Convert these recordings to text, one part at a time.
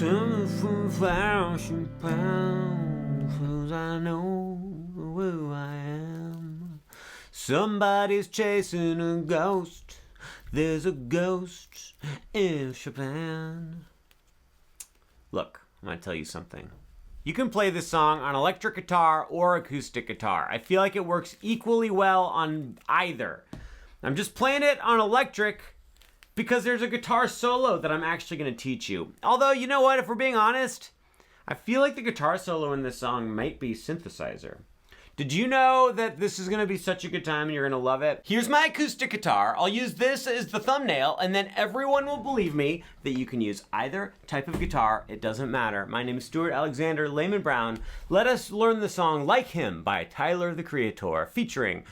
£10,000, 'cause I know who I am. Somebody's chasing a ghost. There's a ghost in Japan. Look, I'm going to tell you something. You can play this song on electric guitar or acoustic guitar. I feel like it works equally well on either. I'm just playing it on electric because there's a guitar solo that I'm actually going to teach you. Although, you know what? If we're being honest, I feel like the guitar solo in this song might be synthesizer. Did you know that this is going to be such a good time and you're going to love it? Here's my acoustic guitar. I'll use this as the thumbnail, and then everyone will believe me that you can use either type of guitar. It doesn't matter. My name is Stuart Alexander Lehman-brown. Let us learn the song Like Him by Tyler, the Creator, featuring...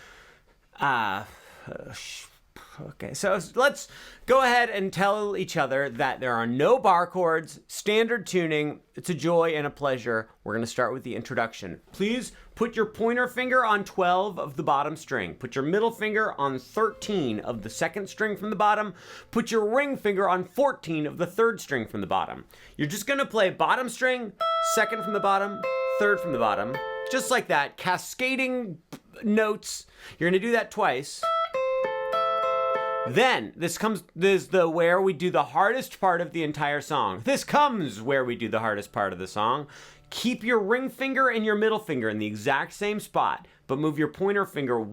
Okay, so let's go ahead and tell each other that there are no bar chords, standard tuning. It's a joy and a pleasure. We're going to start with the introduction. Please put your pointer finger on 12 of the bottom string. Put your middle finger on 13 of the second string from the bottom. Put your ring finger on 14 of the third string from the bottom. You're just going to play bottom string, second from the bottom, third from the bottom. Just like that, cascading notes. You're going to do that twice. Then, this is where we do the hardest part of the entire song. This comes where we do the hardest part of the song. Keep your ring finger and your middle finger in the exact same spot, but move your pointer finger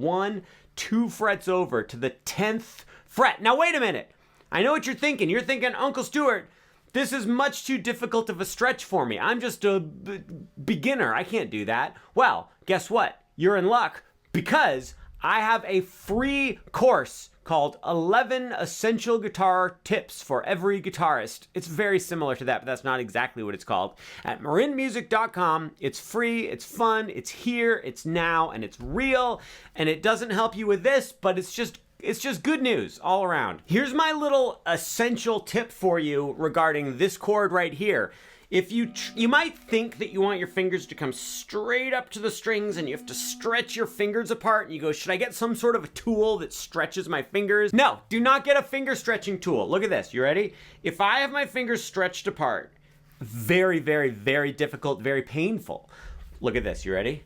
2 frets over to the 10th fret. Now, wait a minute. I know what you're thinking. You're thinking, Uncle Stuart, this is much too difficult of a stretch for me. I'm just a beginner. I can't do that. Well, guess what? You're in luck because I have a free course called 11 Essential Guitar Tips for Every Guitarist. It's very similar to that, but that's not exactly what it's called. At marinmusic.com, it's free, it's fun, it's here, it's now, and it's real, and it doesn't help you with this, but it's just good news all around. Here's my little essential tip for you regarding this chord right here. If you might think that you want your fingers to come straight up to the strings and you have to stretch your fingers apart and you go, should I get some sort of a tool that stretches my fingers? No, do not get a finger stretching tool. Look at this, you ready? If I have my fingers stretched apart, very, very, very difficult, very painful. Look at this, you ready?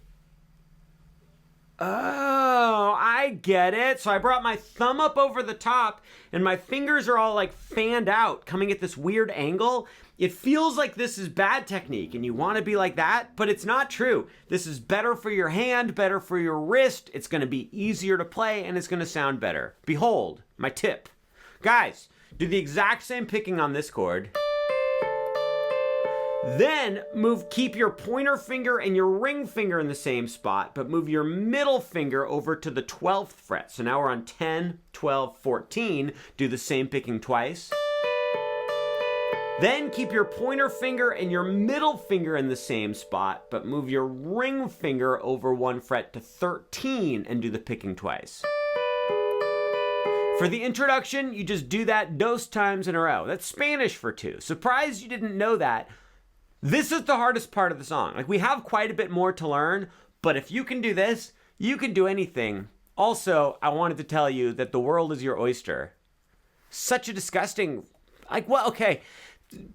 Oh, I get it. So I brought my thumb up over the top and my fingers are all like fanned out, coming at this weird angle. It feels like this is bad technique and you want to be like that, but it's not true. This is better for your hand, better for your wrist. It's going to be easier to play and it's going to sound better. Behold, my tip. Guys, do the exact same picking on this chord. Then keep your pointer finger and your ring finger in the same spot, but move your middle finger over to the 12th fret. So now we're on 10, 12, 14. Do the same picking twice. Then keep your pointer finger and your middle finger in the same spot, but move your ring finger over 1 fret to 13 and do the picking twice. For the introduction, you just do that dos times in a row. That's Spanish for 2. Surprised you didn't know that. This is the hardest part of the song. Like, we have quite a bit more to learn, but if you can do this, you can do anything. Also, I wanted to tell you that the world is your oyster. Such a disgusting, okay.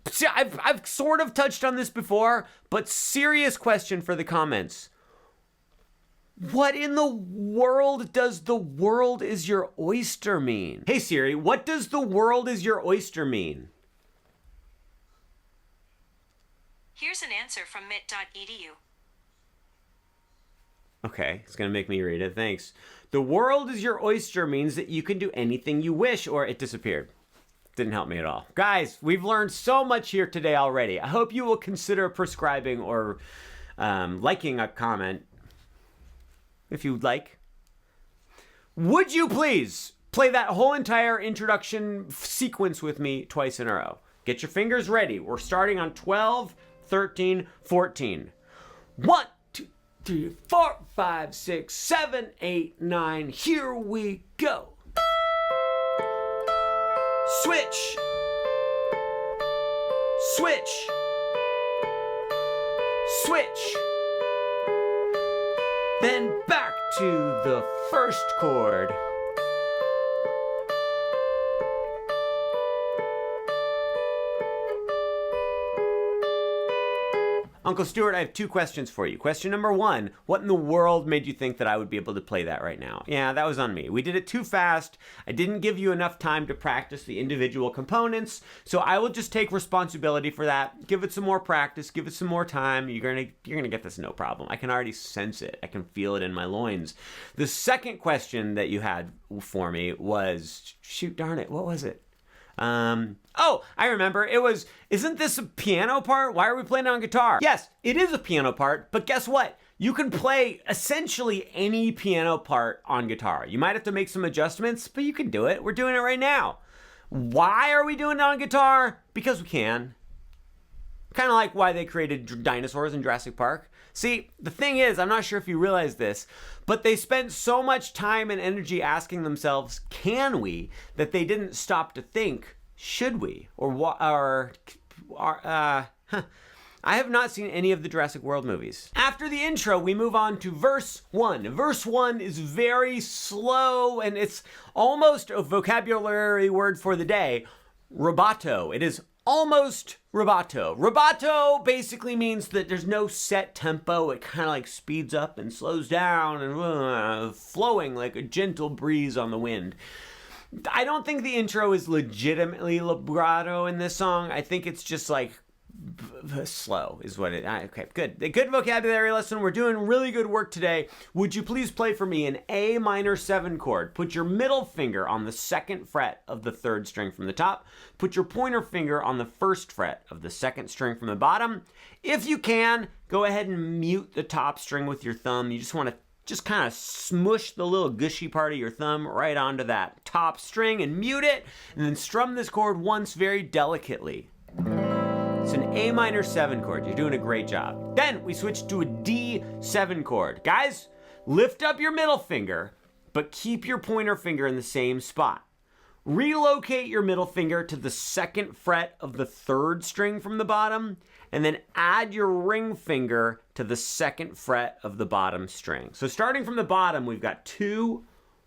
See, I've sort of touched on this before, but serious question for the comments. What in the world does the world is your oyster mean? Hey Siri, what does the world is your oyster mean? Here's an answer from mit.edu. Okay, it's going to make me read it. Thanks. The world is your oyster means that you can do anything you wish, or it disappeared. Didn't help me at all. Guys, we've learned so much here today already. I hope you will consider prescribing or liking a comment if you'd like. Would you please play that whole entire introduction sequence with me twice in a row? Get your fingers ready. We're starting on 12, 13, 14. 1, 2, 3, 4, 5, 6, 7, 8, 9. Here we go. Switch. Switch. Switch. Then back to the first chord. Uncle Stuart, I have 2 questions for you. Question number 1, what in the world made you think that I would be able to play that right now? Yeah, that was on me. We did it too fast. I didn't give you enough time to practice the individual components, so I will just take responsibility for that. Give it some more practice, give it some more time. You're gonna get this no problem. I can already sense it. I can feel it in my loins. The second question that you had for me was, shoot darn it, what was it? I remember. It was, isn't this a piano part? Why are we playing it on guitar? Yes, it is a piano part, but guess what? You can play essentially any piano part on guitar. You might have to make some adjustments, but you can do it. We're doing it right now. Why are we doing it on guitar? Because we can. Kind of like why they created dinosaurs in Jurassic Park. See, the thing is, I'm not sure if you realize this, but they spent so much time and energy asking themselves, can we, that they didn't stop to think, should we? I have not seen any of the Jurassic World movies. After the intro, we move on to verse 1. Verse 1 is very slow, and it's almost a vocabulary word for the day, rubato. It is almost rubato. Rubato basically means that there's no set tempo. It kind of like speeds up and slows down and flowing like a gentle breeze on the wind. I don't think the intro is legitimately vibrato in this song. I think it's just like slow is what it. Okay, good. A good vocabulary lesson. We're doing really good work today. Would you please play for me an A minor 7 chord? Put your middle finger on the 2nd fret of the 3rd string from the top. Put your pointer finger on the 1st fret of the 2nd string from the bottom. If you can, go ahead and mute the top string with your thumb. You just want to kind of smush the little gushy part of your thumb right onto that top string and mute it, and then strum this chord once very delicately. It's an A minor 7 chord. You're doing a great job. Then we switch to a D7 chord. Guys, lift up your middle finger, but keep your pointer finger in the same spot. Relocate your middle finger to the 2nd fret of the 3rd string from the bottom, and then add your ring finger to the 2nd fret of the bottom string. So starting from the bottom, we've got 2,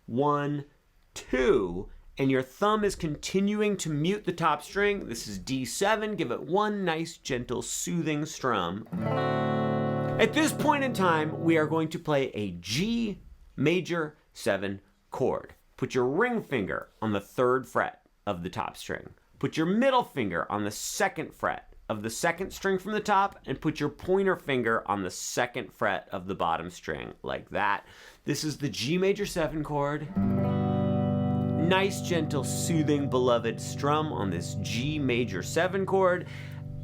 1, 2, and your thumb is continuing to mute the top string. This is D7. Give it one nice, gentle, soothing strum. At this point in time, we are going to play a G major 7 chord. Put your ring finger on the 3rd fret of the top string. Put your middle finger on the 2nd fret of the 2nd string from the top, and put your pointer finger on the 2nd fret of the bottom string, like that. This is the G major 7 chord. Nice, gentle, soothing, beloved strum on this G major 7 chord.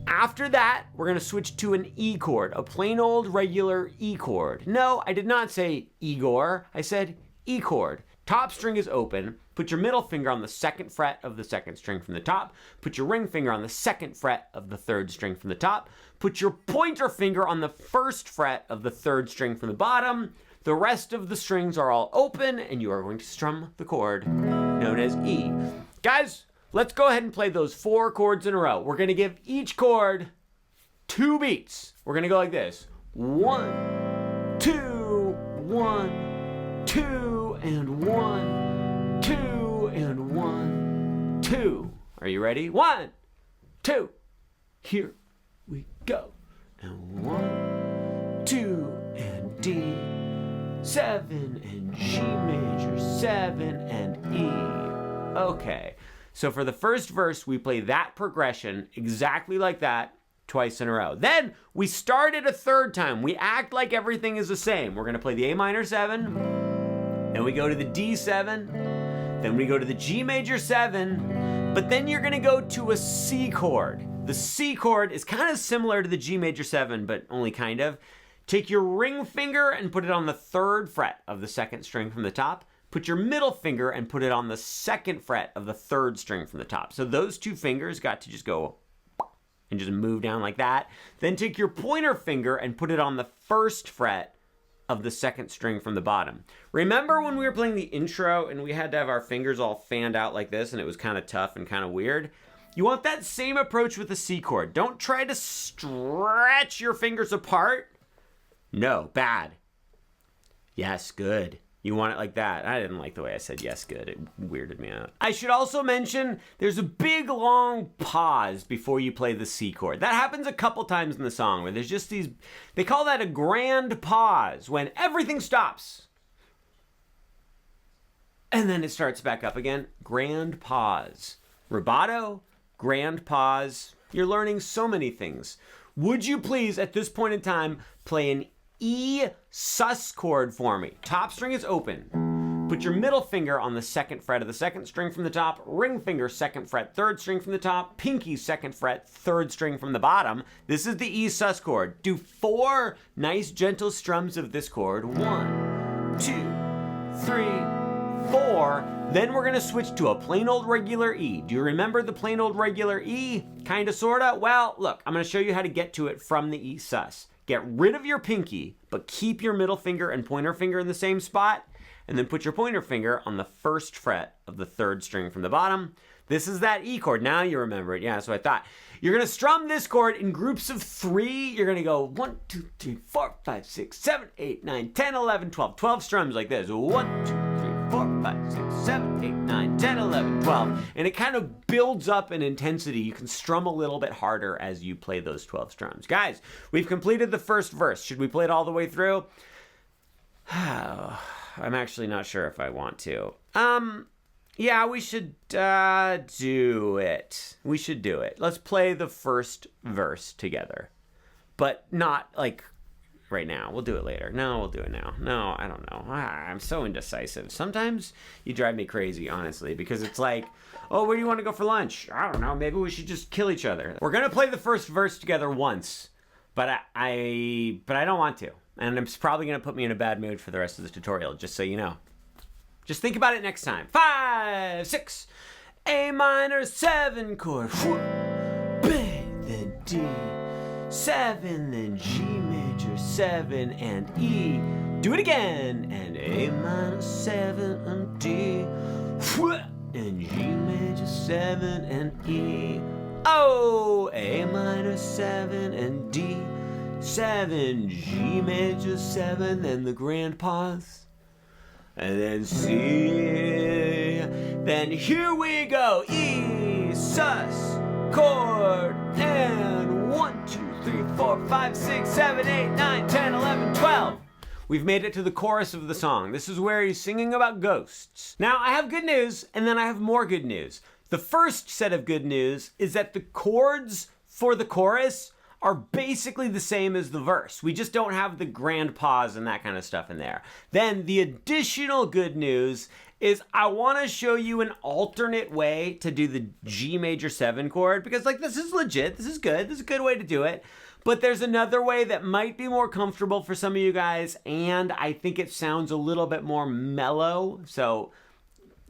After that, we're going to switch to an E chord, a plain old regular E chord. No, I did not say Igor. I said E chord. Top string is open. Put your middle finger on the 2nd fret of the 2nd string from the top. Put your ring finger on the 2nd fret of the 3rd string from the top. Put your pointer finger on the 1st fret of the 3rd string from the bottom. The rest of the strings are all open, and you are going to strum the chord known as E. Guys, let's go ahead and play those 4 chords in a row. We're going to give each chord 2 beats. We're going to go like this. 1, 2, 1, 2, and 1, 2, and 1, 2. Are you ready? 1, 2. Here we go. And 1, 2, and D. 7 and G major 7 and E. Okay, so for the first verse, we play that progression exactly like that twice in a row. Then we start it a 3rd time. We act like everything is the same. We're going to play the A minor 7, then we go to the D7, then we go to the G major 7, but then you're going to go to a C chord. The C chord is kind of similar to the G major 7, but only kind of. Take your ring finger and put it on the 3rd fret of the 2nd string from the top. Put your middle finger and put it on the 2nd fret of the 3rd string from the top. So those 2 fingers got to just go and just move down like that. Then take your pointer finger and put it on the 1st fret of the 2nd string from the bottom. Remember when we were playing the intro and we had to have our fingers all fanned out like this and it was kind of tough and kind of weird? You want that same approach with the C chord. Don't try to stretch your fingers apart. No, bad. Yes, good. You want it like that. I didn't like the way I said yes good. It weirded me out. I should also mention there's a big long pause before you play the C chord. That happens a couple times in the song where there's just these, they call that a grand pause, when everything stops. And then it starts back up again. Grand pause. Rubato, grand pause. You're learning so many things. Would you please, at this point in time, play an E sus chord for me? Top string is open. Put your middle finger on the second fret of the second string from the top, ring finger second fret, third string from the top, pinky second fret, third string from the bottom. This is the E sus chord. Do 4 nice gentle strums of this chord. 1, 2, 3, 4. Then we're gonna switch to a plain old regular E. Do you remember the plain old regular E? Kinda, sorta? Well, look, I'm gonna show you how to get to it from the E sus. Get rid of your pinky, but keep your middle finger and pointer finger in the same spot, and then put your pointer finger on the first fret of the third string from the bottom. This is that E chord. Now you remember it. Yeah, that's what I thought. You're gonna strum this chord in groups of 3. You're gonna go 1, 2, 3, 4, 5, 6, 7, 8, 9, 10, 11, 12. 12 strums like this. 1, 2, 3, 4, 5, 6, 7, 8, 9, 10, 11, 12. And it kind of builds up in intensity. You can strum a little bit harder as you play those 12 strums. Guys, we've completed the first verse. Should we play it all the way through? I'm actually not sure if I want to. Yeah, we should do it. We should do it. Let's play the first verse together. But not like right now. We'll do it later. No, we'll do it now. No, I don't know. I'm so indecisive. Sometimes you drive me crazy, honestly, because it's like, oh, where do you want to go for lunch? I don't know. Maybe we should just kill each other. We're going to play the first verse together once, but I don't want to. And it's probably going to put me in a bad mood for the rest of the tutorial, just so you know. Just think about it next time. 5, 6, A minor 7 chord. B, then D, 7, then G major 7 and E. Do it again. And A minor 7 and D, and G major 7 and E. Oh, A minor 7 and D, 7, G major 7, then the grand pause. And then C, then here we go, E, sus, chord, and 1, 2, 3, 4, 5, 6, 7, 8, 9, 10, 11, 12. We've made it to the chorus of the song. This is where he's singing about ghosts. Now, I have good news, and then I have more good news. The first set of good news is that the chords for the chorus are basically the same as the verse. We just don't have the grand pause and that kind of stuff in there. Then the additional good news is I want to show you an alternate way to do the G major 7 chord, because like this is legit, this is good, this is a good way to do it. But there's another way that might be more comfortable for some of you guys, and I think it sounds a little bit more mellow. So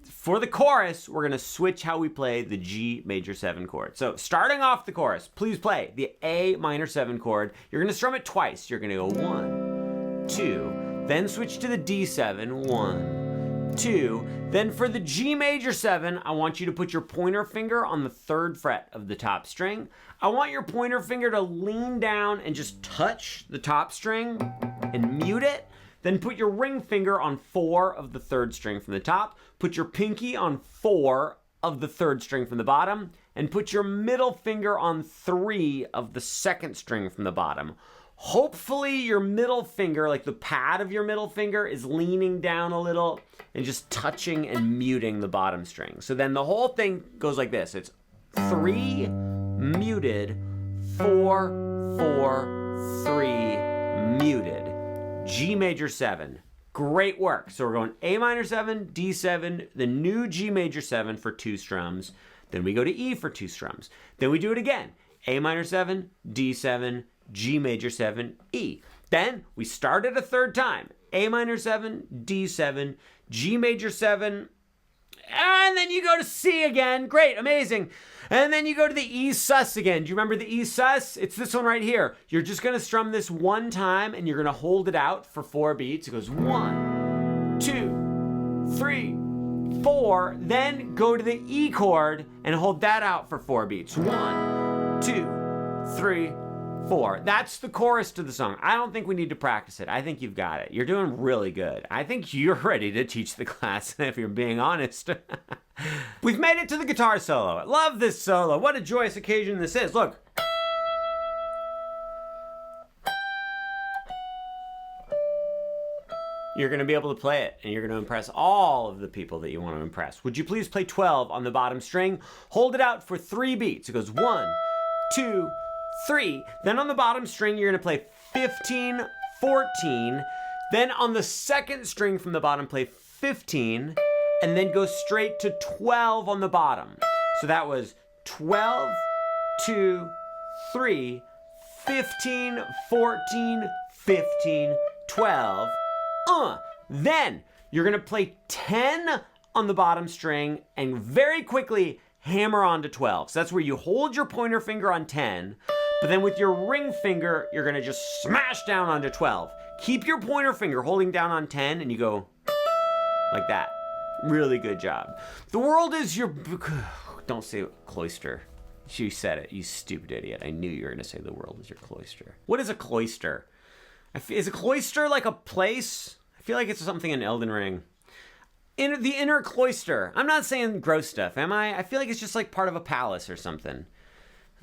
for the chorus, we're going to switch how we play the G major 7 chord. So starting off the chorus, please play the A minor 7 chord. You're going to strum it twice. You're going to go 1, 2, then switch to the D7, 1, 2. Then for the G major 7, I want you to put your pointer finger on the third fret of the top string. I want your pointer finger to lean down and just touch the top string and mute it. Then put your ring finger on 4 of the third string from the top. Put your pinky on 4 of the third string from the bottom. And put your middle finger on 3 of the second string from the bottom. Hopefully your middle finger, like the pad of your middle finger, is leaning down a little and just touching and muting the bottom string. So then the whole thing goes like this. It's 3, muted, 4, 4, 3, muted. G major 7. Great work. So we're going A minor 7, D7, the new G major 7 for 2 strums. Then we go to E for 2 strums. Then we do it again. A minor 7, D7, G major 7, E. Then we start it a third time. A minor 7, D7, G major 7, and then you go to C again. Great, amazing. And then you go to the E sus again. Do you remember the E sus? It's this one right here. You're just going to strum this one time and you're going to hold it out for 4 beats. It goes 1, 2, 3, 4. Then go to the E chord and hold that out for 4 beats. 1, 2, 3, 4. That's the chorus to the song. I don't think we need to practice it. I think you've got it. You're doing really good. I think you're ready to teach the class, if you're being honest. We've made it to the guitar solo. I love this solo. What a joyous occasion this is. Look. You're going to be able to play it, and you're going to impress all of the people that you want to impress. Would you please play 12 on the bottom string? Hold it out for 3 beats. It goes 1, 2, 3. Then on the bottom string, you're going to play 15, 14. Then on the second string from the bottom, play 15, and then go straight to 12 on the bottom. So that was 12, 2, 3, 15, 14, 15, 12. Then you're going to play 10 on the bottom string and very quickly hammer on to 12. So that's where you hold your pointer finger on 10, but then with your ring finger, you're going to just smash down onto 12. Keep your pointer finger holding down on 10 and you go like that. Really good job. The world is your... Don't say cloister. You said it, you stupid idiot. I knew you were going to say the world is your cloister. What is a cloister? Is a cloister like a place? I feel like it's something in Elden Ring. The inner cloister. I'm not saying gross stuff, am I? I feel like it's just like part of a palace or something.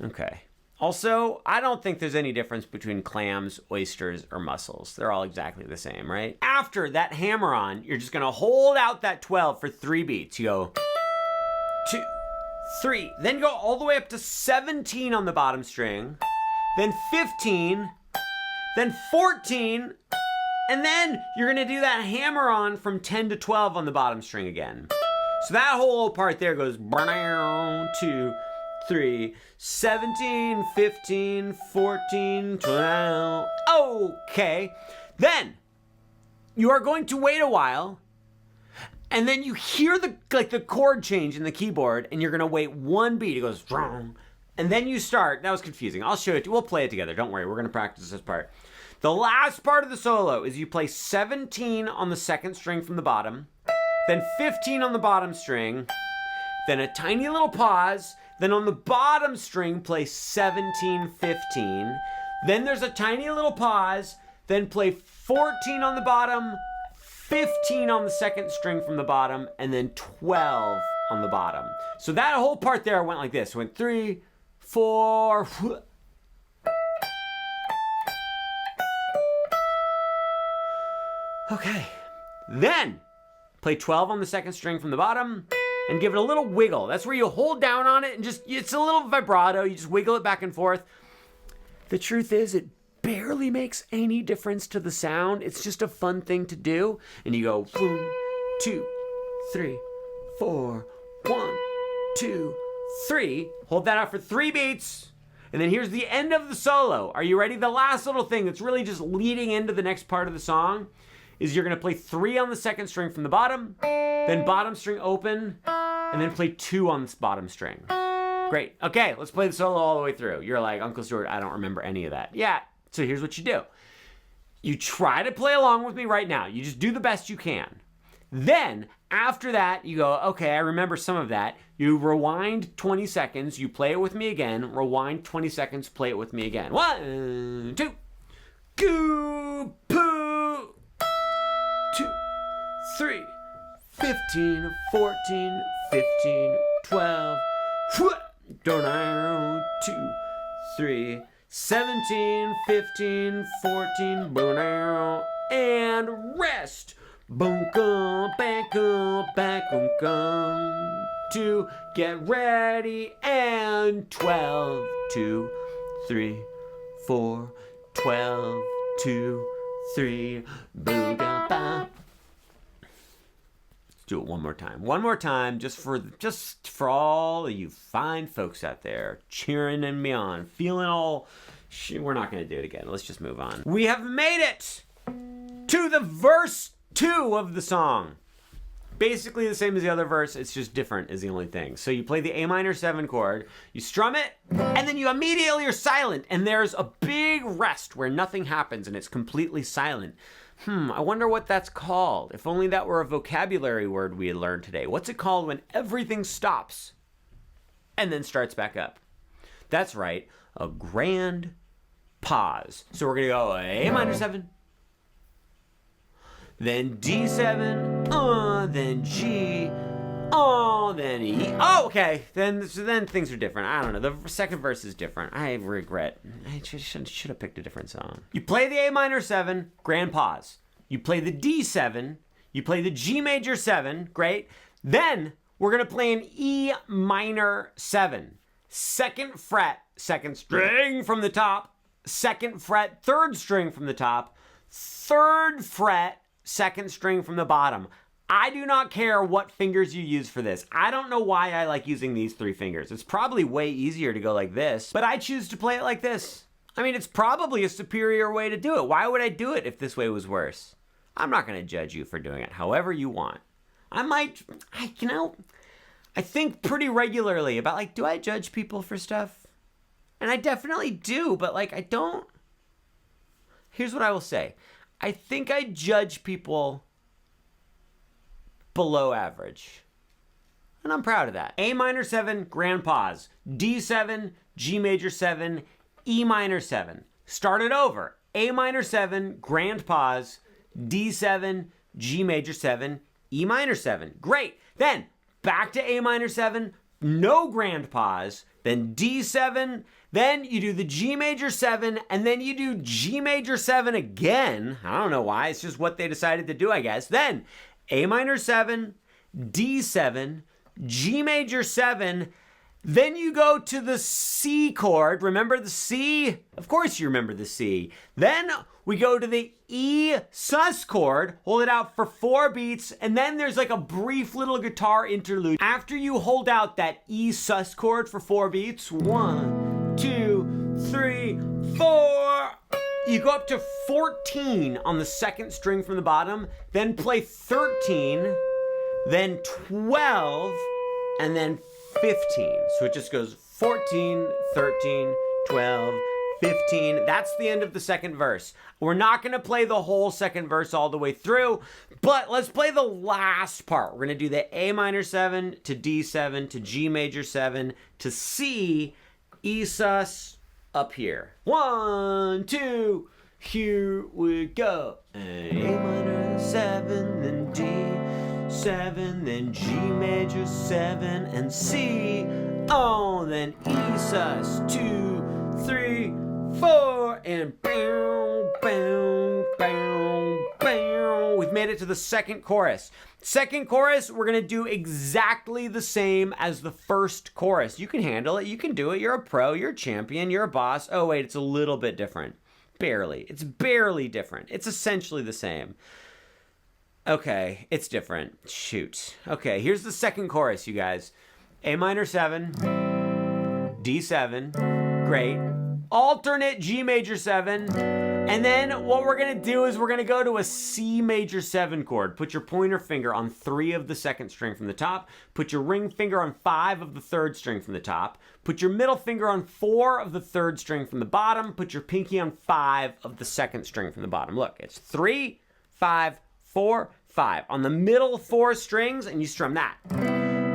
Okay. Also, I don't think there's any difference between clams, oysters, or mussels. They're all exactly the same, right? After that hammer on, you're just going to hold out that 12 for 3 beats. You go 2, 3. Then go all the way up to 17 on the bottom string. Then 15. Then 14. And then you're going to do that hammer on from 10 to 12 on the bottom string again. So that whole part there goes 2, 3, 17, 15, 14, 12. Okay. Then you are going to wait a while, and then you hear the chord change in the keyboard, and you're going to wait 1 beat. It goes, and then you start. That was confusing. I'll show it to you. We'll play it together. Don't worry. We're going to practice this part. The last part of the solo is you play 17 on the second string from the bottom, then 15 on the bottom string, then a tiny little pause, then on the bottom string play 17, 15, then there's a tiny little pause, then play 14 on the bottom, 15 on the second string from the bottom, and then 12 on the bottom. So that whole part there went like this. It went 3, 4, okay, then play 12 on the second string from the bottom and give it a little wiggle. That's where you hold down on it and just, it's a little vibrato. You just wiggle it back and forth. The truth is it barely makes any difference to the sound. It's just a fun thing to do. And you go 1, 2, 3, 4, 1, 2, 3. Hold that out for 3 beats. And then here's the end of the solo. Are you ready? The last little thing that's really just leading into the next part of the song is you're going to play 3 on the second string from the bottom, then bottom string open, and then play 2 on the bottom string. Great. Okay, let's play the solo all the way through. You're like, Uncle Stuart, I don't remember any of that. Yeah, so here's what you do. You try to play along with me right now. You just do the best you can. Then, after that, you go, okay, I remember some of that. You rewind 20 seconds, you play it with me again, rewind 20 seconds, play it with me again. 1, 2, goo, poo. 2, 3, 15, 14, 15, 12, 2, 3, 17, 15, 14, and rest. Back to get ready, and 12, 2, 3, 4, 12, 2, 3, boo-da-ba. Let's do it one more time. One more time, just for all of you fine folks out there cheering me on, feeling all... We're not going to do it again. Let's just move on. We have made it to the verse 2 of the song. Basically the same as the other verse, it's just different is the only thing. So you play the A minor 7 chord, you strum it, and then you immediately are silent, and there's a big rest where nothing happens and it's completely silent. I wonder what that's called. If only that were a vocabulary word we had learned today. What's it called when everything stops and then starts back up? That's right, a grand pause. So we're gonna go A minor 7, then D7, then G, then E. Oh, okay. Then things are different. I don't know. The second verse is different. I regret. I should have picked a different song. You play the A minor 7, grand pause. You play the D7. You play the G major 7. Great. Then we're gonna play an E minor 7. Second fret, second string from the top. Second fret, third string from the top. Third fret, second string from the bottom. I do not care what fingers you use for this. I don't know why I like using these 3 fingers. It's probably way easier to go like this, but I choose to play it like this. I mean, it's probably a superior way to do it. Why would I do it if this way was worse? I'm not going to judge you for doing it however you want. I think pretty regularly about, like, do I judge people for stuff? And I definitely do, but, like, I don't. Here's what I will say. I think I judge people below average. And I'm proud of that. A minor 7, grand pause. D7, G major 7, E minor 7. Start it over. A minor 7, grand pause. D7, G major 7, E minor 7. Great. Then back to A minor 7, no grand pause. Then D7, then you do the G major 7, and then you do G major 7 again. I don't know why. It's just what they decided to do, I guess. Then A minor 7, D7, G major 7, then you go to the C chord. Remember the C? Of course you remember the C. Then we go to the E sus chord, hold it out for 4 beats, and then there's like a brief little guitar interlude. After you hold out that E sus chord for 4 beats, 1, 2, 3, 4, you go up to 14 on the second string from the bottom, then play 13, then 12, and then 15. So it just goes 14, 13, 12, 15. That's the end of the second verse. We're not going to play the whole second verse all the way through, but let's play the last part. We're going to do the A minor 7 to D7 to G major 7 to C, E sus up here. 1, 2, here we go. A minor 7, then D7, then G major 7 and C. Oh, then E sus 2, 3, 4, and bow, bow, bow, bow. We've made it to the second chorus. Second chorus, we're gonna do exactly the same as the first chorus. You can handle it, you can do it, you're a pro, you're a champion, you're a boss. Oh wait, it's a little bit different. Barely. It's barely different. It's essentially the same. Okay, it's different. Shoot. Okay, here's the second chorus, you guys. A minor 7, D7, great. Alternate G major 7, and then what we're gonna do is we're gonna go to a C major 7 chord. Put your pointer finger on 3 of the second string from the top. Put your ring finger on 5 of the third string from the top. Put your middle finger on 4 of the third string from the bottom. Put your pinky on 5 of the second string from the bottom. Look, it's 3, 5, 4, 5 on the middle 4 strings, and you strum that.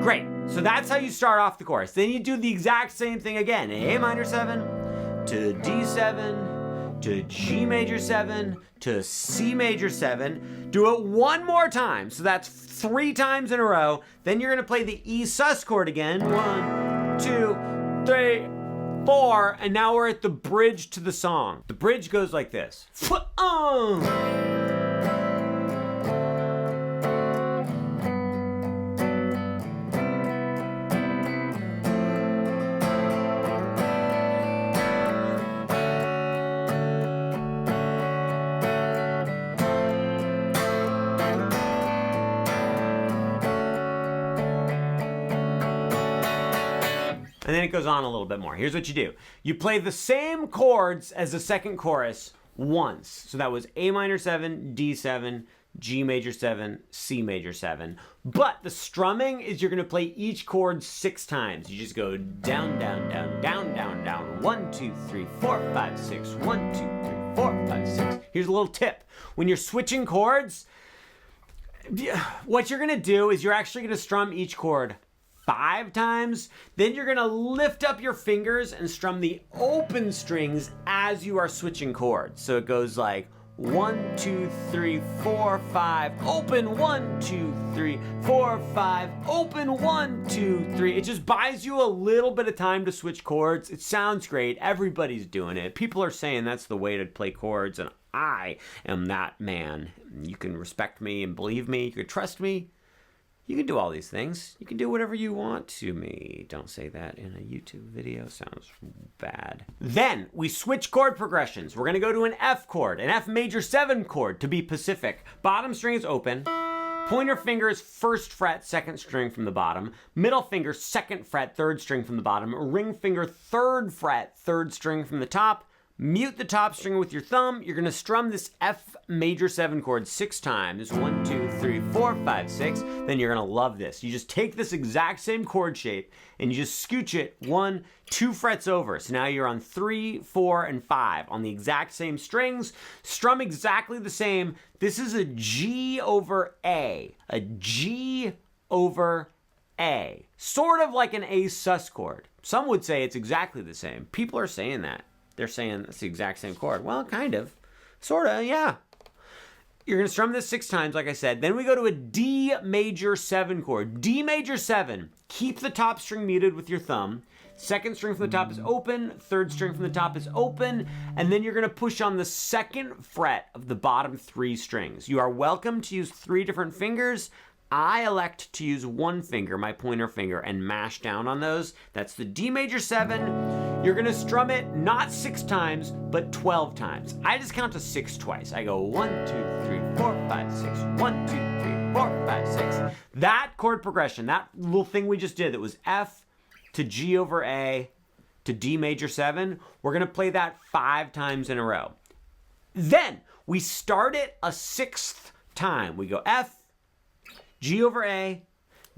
Great. So that's how you start off the chorus. Then you do the exact same thing again. A minor 7 to D7 to G major 7 to C major 7. Do it one more time. So that's 3 times in a row. Then you're going to play the E sus chord again. 1, 2, 3, 4. And now we're at the bridge to the song. The bridge goes like this. And then it goes on a little bit more. Here's what you do. You play the same chords as the second chorus once. So that was A minor 7, D7, G major 7, C major 7. But the strumming is you're going to play each chord 6 times. You just go down, down, down, down, down, down. 1, 2, 3, 4, 5, 6. 1, 2, 3, 4, 5, 6. Here's a little tip. When you're switching chords, what you're going to do is you're actually going to strum each chord 5 times, then you're gonna lift up your fingers and strum the open strings as you are switching chords. So it goes like 1, 2, 3, 4, 5, open, 1, 2, 3, 4, 5, open, 1, 2, 3. It just buys you a little bit of time to switch chords. It sounds great. Everybody's doing it. People are saying that's the way to play chords, and I am that man. You can respect me and believe me. You can trust me. You can do all these things. You can do whatever you want to me. Don't say that in a YouTube video. Sounds bad. Then we switch chord progressions. We're going to go to an F chord, an F major 7 chord to be Pacific. Bottom string is open. Pointer finger is 1st fret, 2nd string from the bottom. Middle finger, 2nd fret, 3rd string from the bottom. Ring finger, 3rd fret, 3rd string from the top. Mute the top string with your thumb. You're going to strum this F major 7 chord 6 times. 1, 2, 3, 4, 5, 6. Then you're going to love this. You just take this exact same chord shape and you just scooch it 1, 2 frets over. So now you're on 3, 4, and 5 on the exact same strings. Strum exactly the same. This is a G over A. A G over A. Sort of like an A sus chord. Some would say it's exactly the same. People are saying that. They're saying it's the exact same chord. Well, kind of. Sort of, yeah. You're going to strum this 6 times, like I said. Then we go to a D major 7 chord. D major 7. Keep the top string muted with your thumb. 2nd string from the top is open. 3rd string from the top is open. And then you're going to push on the 2nd fret of the bottom 3 strings. You are welcome to use 3 different fingers. I elect to use 1 finger, my pointer finger, and mash down on those. That's the D major 7. You're gonna strum it not 6 times, but 12 times. I just count to 6 twice. I go 1, 2, 3, 4, 5, 6. 1, 2, 3, 4, 5, 6. That chord progression, that little thing we just did, that was F to G over A to D major 7, we're gonna play that 5 times in a row. Then we start it a 6th time. We go F, G over A,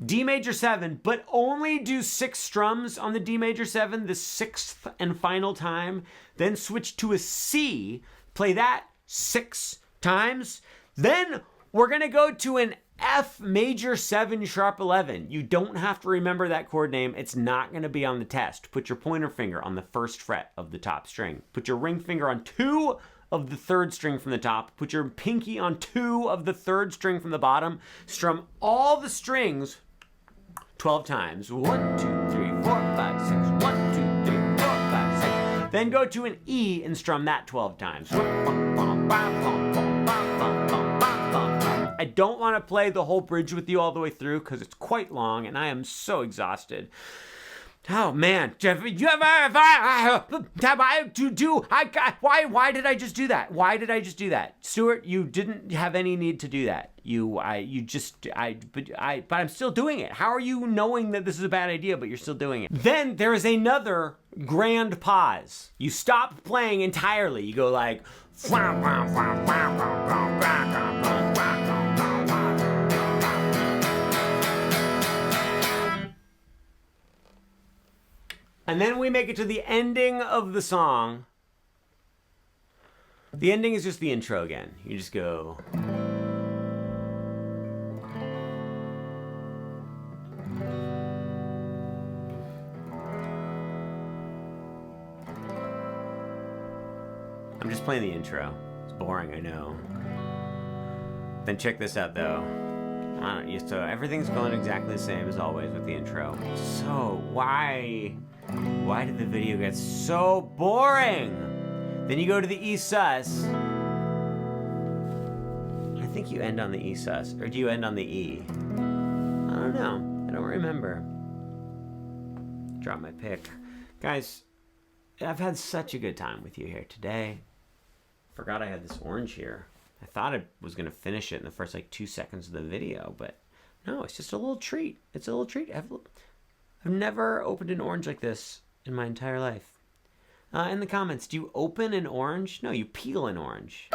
D major 7, but only do 6 strums on the D major 7 the 6th and final time. Then switch to a C, play that 6 times. Then we're going to go to an F major 7 sharp 11. You don't have to remember that chord name. It's not going to be on the test. Put your pointer finger on the 1st fret of the top string. Put your ring finger on 2 of the 3rd string from the top. Put your pinky on 2 of the 3rd string from the bottom. Strum all the strings 12 times. 1, 2, 3, 4, 5, 6. 1, 2, 3, 4, 5, 6. Then go to an E and strum that 12 times. I don't want to play the whole bridge with you all the way through because it's quite long and I am so exhausted. Oh man, Jeff, why did I just do that? Why did I just do that? Stuart, you didn't have any need to do that. But I'm still doing it. How are you knowing that this is a bad idea, but you're still doing it? Then there is another grand pause. You stop playing entirely. You go like, and then we make it to the ending of the song. The ending is just the intro again. You just go. I'm just playing the intro. It's boring, I know. Then check this out, though. So everything's going exactly the same as always with the intro. So why did the video get so boring? Then you go to the E sus. I think you end on the E sus, or do you end on the E? I don't know. I don't remember. Drop my pick. Guys, I've had such a good time with you here today. Forgot I had this orange here. I thought I was going to finish it in the first 2 seconds of the video, but no, it's just a little treat. It's a little treat. I've never opened an orange like this in my entire life. In the comments, do you open an orange? No, you peel an orange.